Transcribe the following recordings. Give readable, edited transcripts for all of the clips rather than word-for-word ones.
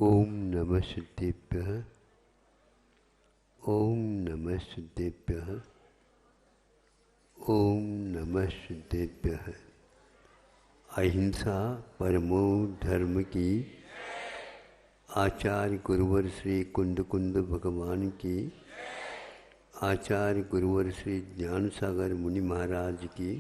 ओम नमः सिद्धेभ्यः। ओम नमः सिद्धेभ्यः। ओम नमः सिद्धेभ्यः। अहिंसा परमो धर्म की, आचार्य गुरुवर श्री कुंद कुंद भगवान की, आचार्य गुरुवर श्री ज्ञान सागर मुनि महाराज की।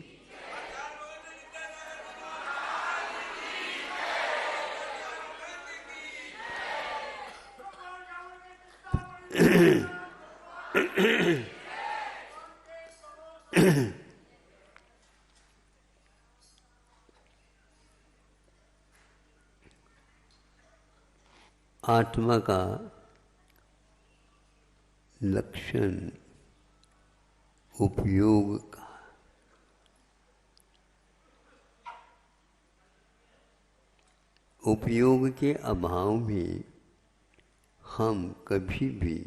आत्मा का लक्षण उपयोग का। उपयोग के अभाव में हम कभी भी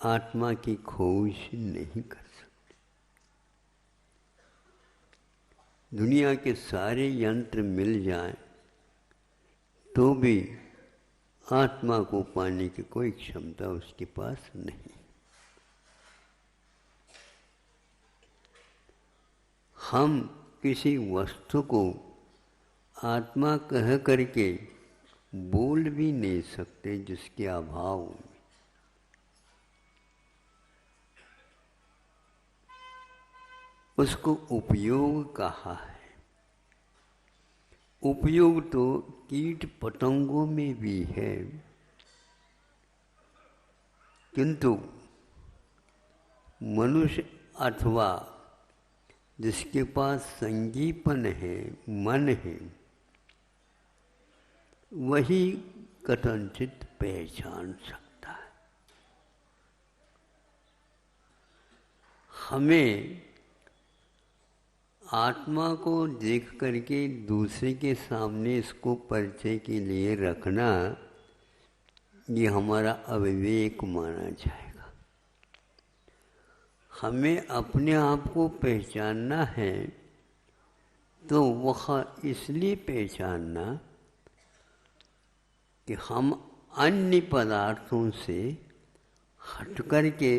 आत्मा की खोज नहीं कर सकते। दुनिया के सारे यंत्र मिल जाएं तो भी आत्मा को पाने की कोई क्षमता उसके पास नहीं। हम किसी वस्तु को आत्मा कह करके बोल भी नहीं सकते जिसके अभाव में। उसको उपयोग कहा है। उपयोग तो कीट पतंगों में भी है, किंतु मनुष्य अथवा जिसके पास संजीवन है, मन है, वही कथनचित पहचान सकता है। हमें आत्मा को देख करके दूसरे के सामने इसको परिचय के लिए रखना, ये हमारा अविवेक माना जाएगा। हमें अपने आप को पहचानना है तो वह इसलिए पहचानना कि हम अन्य पदार्थों से हट करके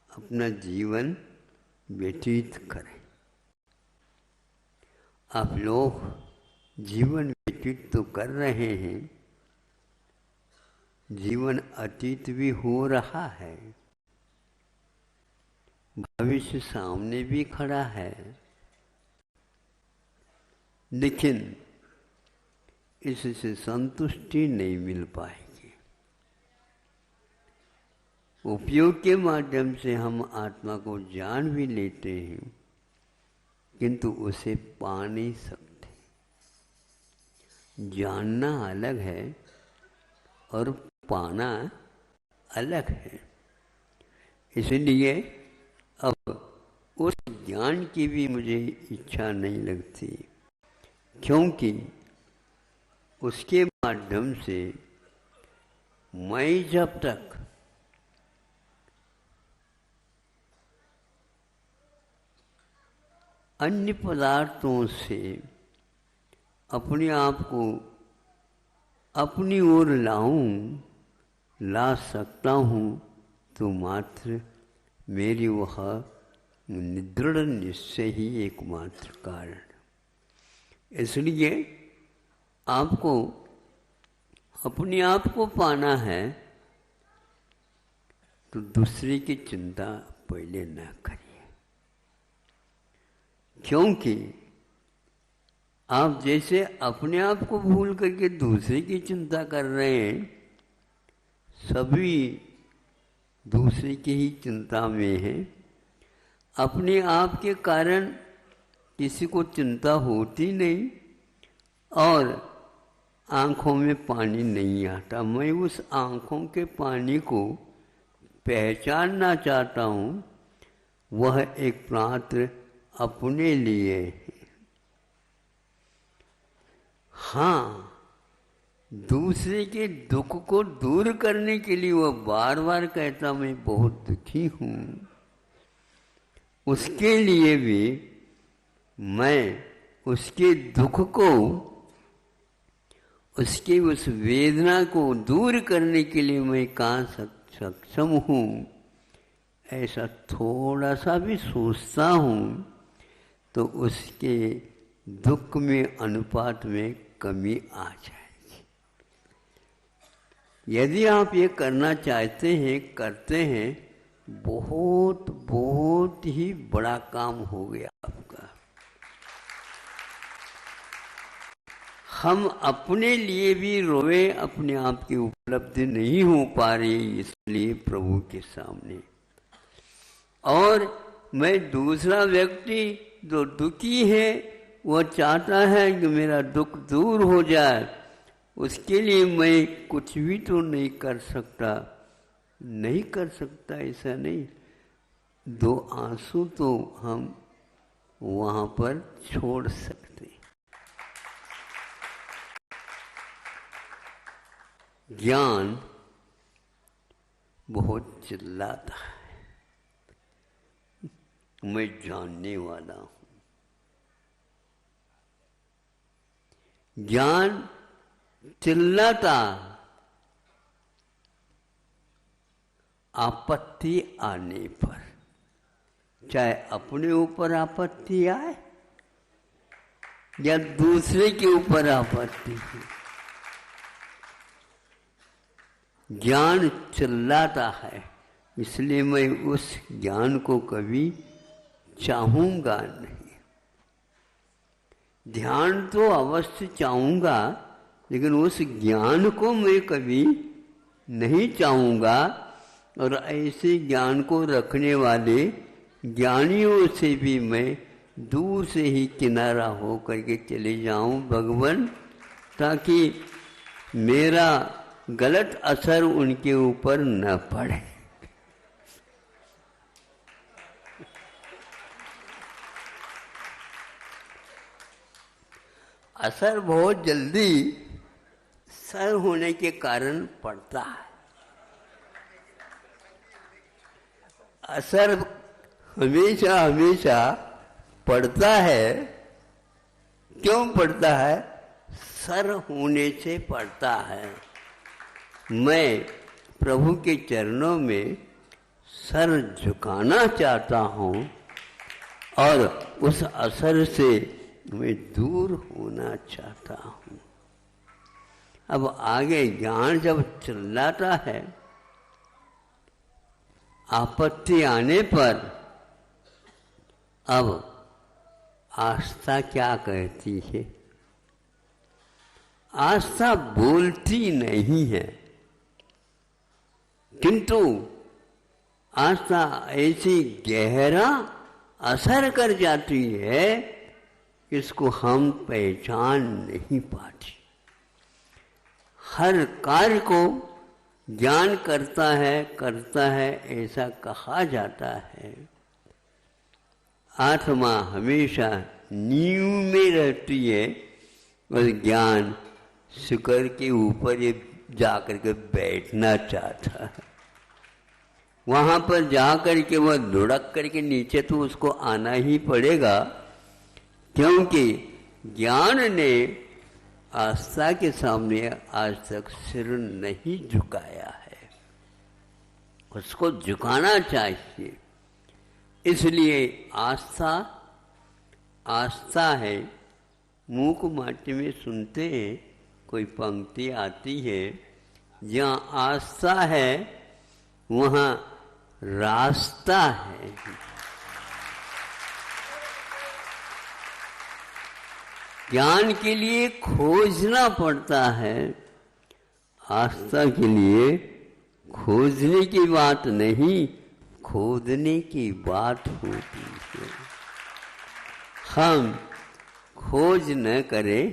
अपना जीवन व्यतीत करें। आप लोग जीवन व्यतीत तो कर रहे हैं, जीवन अतीत भी हो रहा है, भविष्य सामने भी खड़ा है, लेकिन इससे संतुष्टि नहीं मिल पाएगी। उपयोग के माध्यम से हम आत्मा को जान भी लेते हैं, किंतु उसे पा नहीं सकते। जानना अलग है और पाना अलग है। इसलिए अब उस ज्ञान की भी मुझे इच्छा नहीं लगती, क्योंकि उसके माध्यम से मैं जब तक अन्य पदार्थों से अपने आप को अपनी ओर ला सकता हूँ, तो मात्र मेरी वह दृढ़ निश्चय ही एकमात्र कारण। इसलिए आपको अपने आप को पाना है तो दूसरे की चिंता पहले न करिए, क्योंकि आप जैसे अपने आप को भूल करके दूसरे की चिंता कर रहे हैं, सभी दूसरे की ही चिंता में हैं। अपने आप के कारण किसी को चिंता होती नहीं और आँखों में पानी नहीं आता। मैं उस आँखों के पानी को पहचानना चाहता हूँ, वह एक मात्र अपने लिए है। हाँ, दूसरे के दुख को दूर करने के लिए वह बार बार कहता मैं बहुत दुखी हूँ, उसके लिए भी मैं उसके दुख को उसकी उस वेदना को दूर करने के लिए मैं कहाँ सक्षम हूँ, ऐसा थोड़ा सा भी सोचता हूँ तो उसके दुख में अनुपात में कमी आ जाएगी। यदि आप ये करना चाहते हैं, करते हैं, बहुत बहुत ही बड़ा काम हो गया आपका। हम अपने लिए भी रोए, अपने आप की उपलब्धि नहीं हो पा रही इसलिए प्रभु के सामने। और मैं दूसरा व्यक्ति जो दुखी है, वह चाहता है कि मेरा दुख दूर हो जाए, उसके लिए मैं कुछ भी तो नहीं कर सकता। नहीं कर सकता ऐसा नहीं, दो आंसू तो हम वहाँ पर छोड़ सकते। ज्ञान बहुत चिल्लाता है, मैं जानने वाला हूँ। ज्ञान चिल्लाता आपत्ति आने पर, चाहे अपने ऊपर आपत्ति आए या दूसरे के ऊपर आपत्ति हो, ज्ञान चिल्लाता है। इसलिए मैं उस ज्ञान को कभी चाहूँगा नहीं। ध्यान तो अवश्य चाहूँगा, लेकिन उस ज्ञान को मैं कभी नहीं चाहूँगा। और ऐसे ज्ञान को रखने वाले ज्ञानियों से भी मैं दूर से ही किनारा हो करके चले जाऊँ भगवान, ताकि मेरा गलत असर उनके ऊपर न पड़े। असर बहुत जल्दी सर होने के कारण पड़ता है। असर हमेशा हमेशा पड़ता है। क्यों पड़ता है? सर होने से पड़ता है। मैं प्रभु के चरणों में सर झुकाना चाहता हूँ और उस असर से मैं दूर होना चाहता हूँ। अब आगे ज्ञान जब चिल्लाता है, आपत्ति आने पर, अब आस्था क्या कहती है? आस्था बोलती नहीं है, किंतु आस्था ऐसी गहरा असर कर जाती है, इसको हम पहचान नहीं पाते। हर कार्य को ज्ञान करता है ऐसा कहा जाता है। आत्मा हमेशा नींव में रहती है और ज्ञान शिखर के ऊपर ये जाकर के बैठना चाहता है। वहाँ पर जाकर के वह लुढ़क करके नीचे तो उसको आना ही पड़ेगा, क्योंकि ज्ञान ने आस्था के सामने आज तक सिर नहीं झुकाया है। उसको झुकाना चाहिए। इसलिए आस्था है। मूक माटी में सुनते हैं, कोई पंक्ति आती है, जहाँ आस्था है वहाँ रास्ता है। ज्ञान के लिए खोजना पड़ता है, आस्था के लिए खोजने की बात नहीं, खोदने की बात होती है। हम खोज न करें,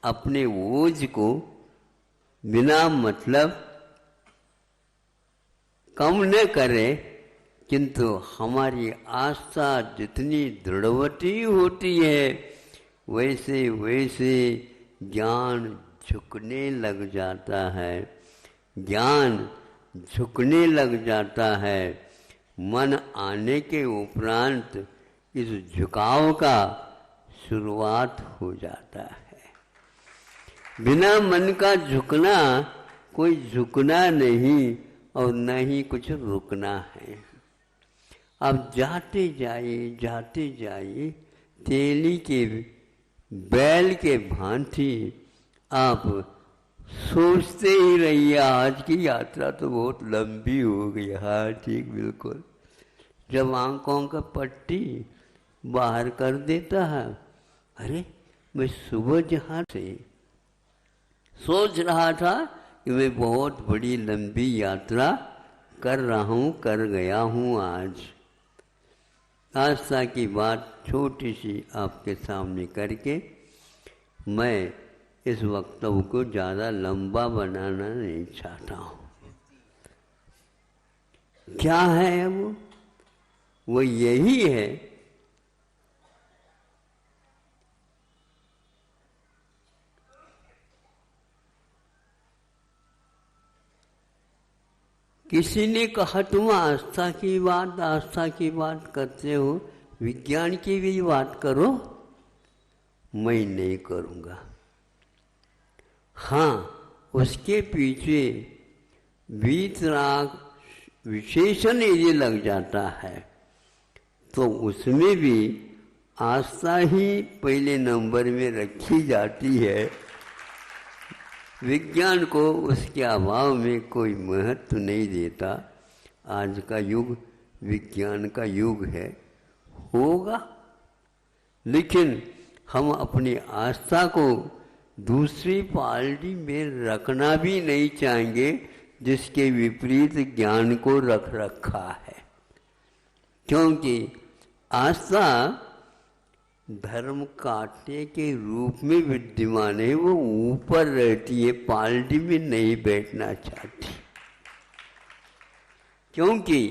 अपने ओझ को बिना मतलब कम न करें, किंतु हमारी आस्था जितनी दृढ़वती होती है, वैसे वैसे ज्ञान झुकने लग जाता है। ज्ञान झुकने लग जाता है। मन आने के उपरांत इस झुकाव का शुरुआत हो जाता है। बिना मन का झुकना कोई झुकना नहीं और न ही कुछ रुकना है। अब जाते जाइए तेली के बैल के भांति आप सोचते ही रहिए। आज की यात्रा तो बहुत लंबी हो गई। हाँ ठीक, बिल्कुल। जब आंखों का पट्टी बाहर कर देता है, अरे मैं सुबह जहाँ से सोच रहा था कि मैं बहुत बड़ी लंबी यात्रा कर रहा हूँ, कर गया हूँ। आस्था की बात छोटी सी आपके सामने करके मैं इस वक्तव्य को ज़्यादा लंबा बनाना नहीं चाहता हूँ। क्या है वो यही है किसी ने कहा तुम आस्था की बात करते हो, विज्ञान की भी बात करो। मैं नहीं करूँगा। हाँ, उसके पीछे वीतराग विशेषण यदि लग जाता है तो उसमें भी आस्था ही पहले नंबर में रखी जाती है। विज्ञान को उसके अभाव में कोई महत्व नहीं देता। आज का युग विज्ञान का युग है, होगा, लेकिन हम अपनी आस्था को दूसरी पार्टी में रखना भी नहीं चाहेंगे जिसके विपरीत ज्ञान को रख रखा है। क्योंकि आस्था धर्म कांटे के रूप में विद्यमान है, वो ऊपर रहती है, पार्टी में नहीं बैठना चाहती। क्योंकि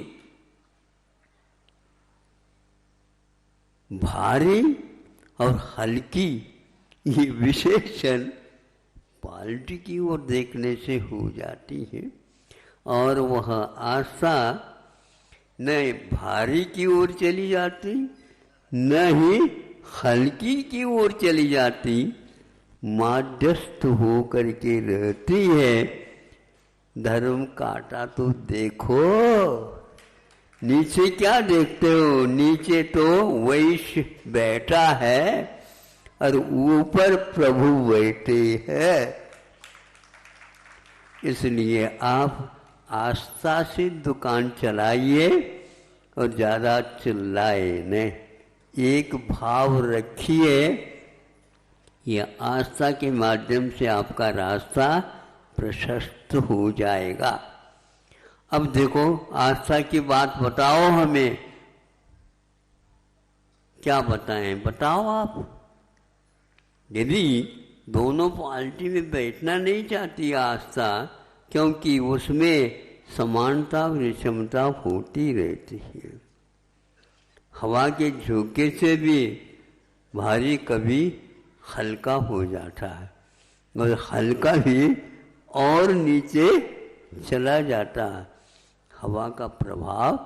भारी और हल्की ये विशेषण पार्टी की ओर देखने से हो जाती है, और वह आस्था न भारी की ओर चली जाती न ही हल्की की ओर चली जाती, मध्यस्थ हो करके रहती है। धर्म कांटा तो देखो, नीचे क्या देखते हो? नीचे तो वैश्य बैठा है और ऊपर प्रभु बैठे हैं। इसलिए आप आस्था से दुकान चलाइए और ज़्यादा चिल्लाए नहीं, एक भाव रखिए। यह आस्था के माध्यम से आपका रास्ता प्रशस्त हो जाएगा। अब देखो, आस्था की बात बताओ, हमें क्या बताएं, बताओ आप। यदि दोनों पार्टी में बैठना नहीं चाहती आस्था, क्योंकि उसमें समानता विषमता होती रहती है। हवा के झोंके से भी भारी कभी हल्का हो जाता है और हल्का भी और नीचे चला जाता है। हवा का प्रभाव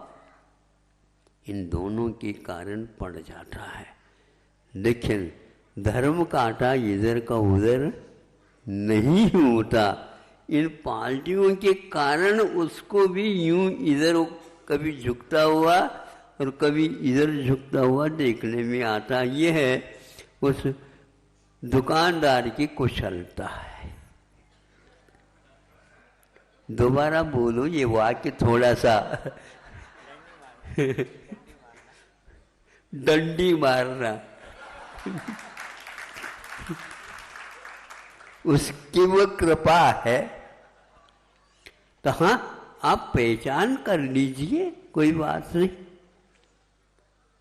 इन दोनों के कारण पड़ जाता है। लेकिन धर्म कांटा इधर का उधर नहीं होता। इन पार्टियों के कारण उसको भी यूं इधर कभी झुकता हुआ और कभी इधर झुकता हुआ देखने में आता। ये है उस दुकानदार की कुशलता है। दोबारा बोलो, ये वाक्य थोड़ा सा डंडी मारना उसकी वो कृपा है। तो हाँ, आप पहचान कर लीजिए, कोई बात नहीं।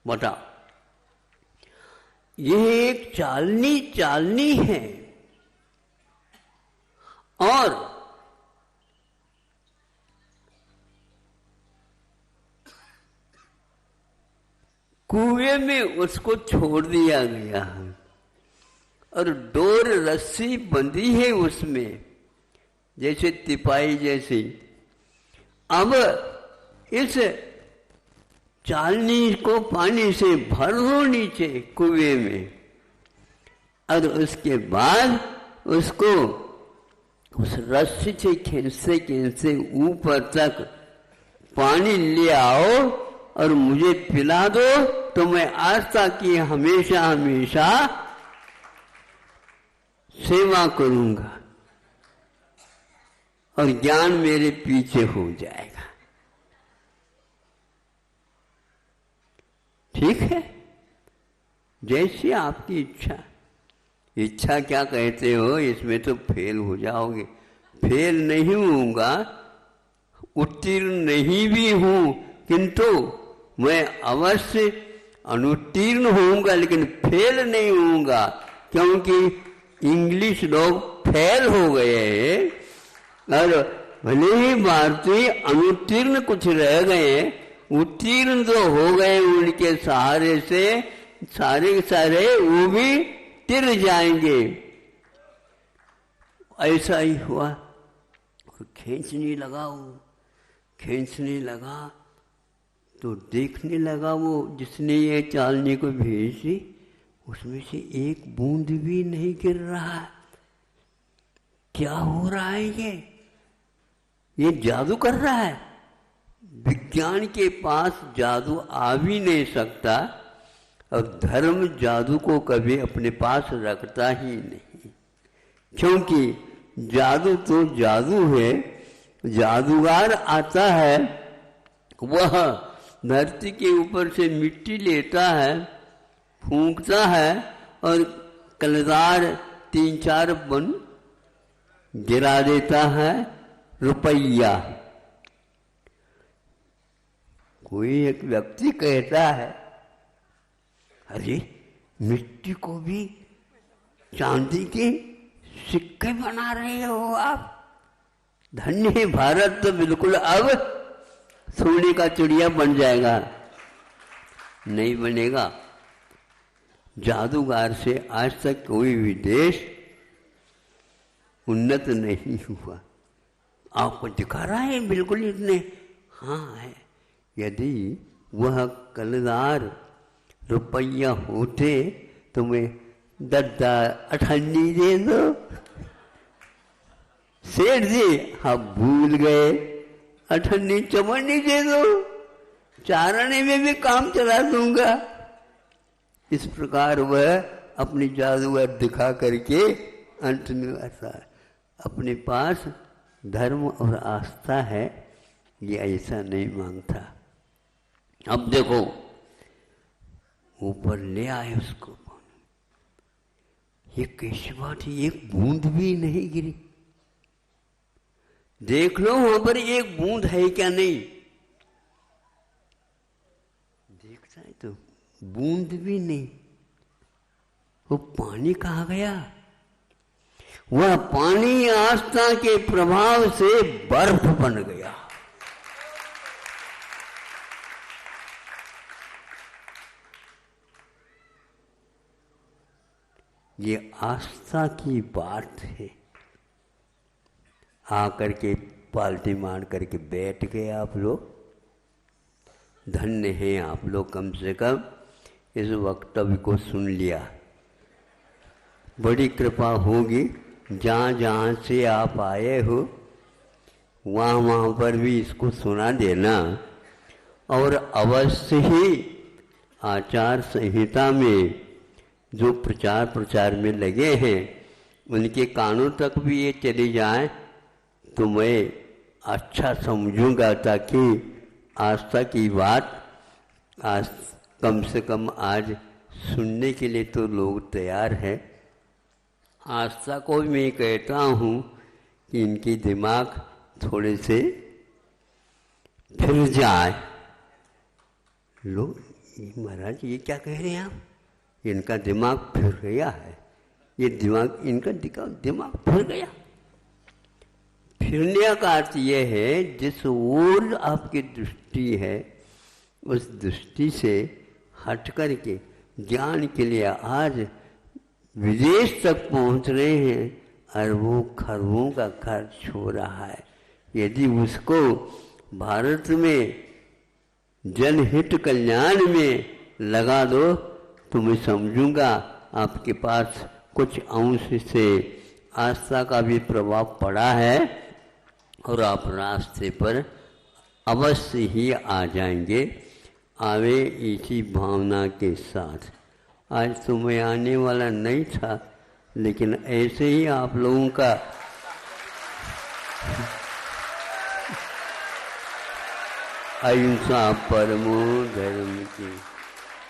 बताओ, यह एक चालनी है और कुएं में उसको छोड़ दिया गया है और डोर रस्सी बंधी है उसमें, जैसे तिपाई जैसी। अब इस चालनी को पानी से भर दो नीचे कुएं में, और उसके बाद उसको उस रस्सी से खींचते खींचते ऊपर तक पानी ले आओ और मुझे पिला दो, तो मैं आस्था की हमेशा हमेशा सेवा करूंगा और ज्ञान मेरे पीछे हो जाएगा। ठीक है, जैसी आपकी इच्छा। इच्छा क्या कहते हो, इसमें तो फेल हो जाओगे। फेल नहीं होऊंगा, उत्तीर्ण नहीं भी हूं, किंतु मैं अवश्य अनुत्तीर्ण होऊंगा, लेकिन फेल नहीं होऊंगा, क्योंकि इंग्लिश लोग फेल हो गए हैं और भले ही भारतीय अनुत्तीर्ण कुछ रह गए, उत्तीर्ण तो हो गए, उनके सहारे से सारे के सारे वो भी तिर जाएंगे। ऐसा ही हुआ। खींचने लगा, वो खींचने लगा तो देखने लगा वो जिसने ये चालनी को भेजी, उसमें से एक बूंद भी नहीं गिर रहा। क्या हो रहा है? ये जादू कर रहा है। विज्ञान के पास जादू आ भी नहीं सकता और धर्म जादू को कभी अपने पास रखता ही नहीं, क्योंकि जादू तो जादू है। जादूगर आता है, वह धरती के ऊपर से मिट्टी लेता है, फूंकता है और कलदार 3-4 बन गिरा देता है रुपया। कोई एक व्यक्ति कहता है, अरे मिट्टी को भी चांदी के सिक्के बना रहे हो आप। धन्य है भारत, तो बिल्कुल अब सोने का चिड़िया बन जाएगा। नहीं बनेगा। जादूगर से आज तक कोई भी देश उन्नत नहीं हुआ। आपको दिखा रहा है बिल्कुल इतने। हाँ है, यदि वह कलदार रुपया होते तो मैं 10-18 दे दो। सेठ जी हम भूल गए, 18-54 दे दो, चारणे में भी काम चला दूंगा। इस प्रकार वह अपनी जादूगर दिखा करके अंत में ऐसा अपने पास धर्म और आस्था है, ये ऐसा नहीं मांगता। अब देखो ऊपर ले आए उसको, ये कैसी बात है, एक बूंद भी नहीं गिरी। देख लो वहां पर एक बूंद है क्या नहीं। देखता है तो बूंद भी नहीं। वो पानी कहाँ गया? वह पानी आस्था के प्रभाव से बर्फ बन गया। ये आस्था की बात है। आकर के पाल्टी मार करके बैठ गए आप लोग। धन्य हैं आप लोग, कम से कम इस वक्तव्य को सुन लिया। बड़ी कृपा होगी, जहाँ जहाँ से आप आए हो वहाँ वहाँ पर भी इसको सुना देना। और अवश्य ही आचार संहिता में जो प्रचार प्रचार में लगे हैं उनके कानों तक भी ये चली जाए तो मैं अच्छा समझूंगा, ताकि आस्था की बात आज कम से कम आज सुनने के लिए तो लोग तैयार हैं। आस्था को भी मैं कहता हूँ कि इनके दिमाग थोड़े से फिर जाए। लोग महाराज ये क्या कह रहे हैं आप, इनका दिमाग फिर गया है, ये दिमाग इनका दिमाग फिर गया। फिरने का अर्थ ये है जिस ओर आपकी दृष्टि है उस दृष्टि से हट कर के ज्ञान के लिए आज विदेश तक पहुंच रहे हैं, अरबों खरबों का खर्च हो रहा है। यदि उसको भारत में जनहित कल्याण में लगा दो तो मैं समझूंगा आपके पास कुछ अंश से आस्था का भी प्रभाव पड़ा है और आप रास्ते पर अवश्य ही आ जाएंगे। आवे इसी भावना के साथ। आज तो मैं आने वाला नहीं था, लेकिन ऐसे ही आप लोगों का अहिंसा परमो धर्म की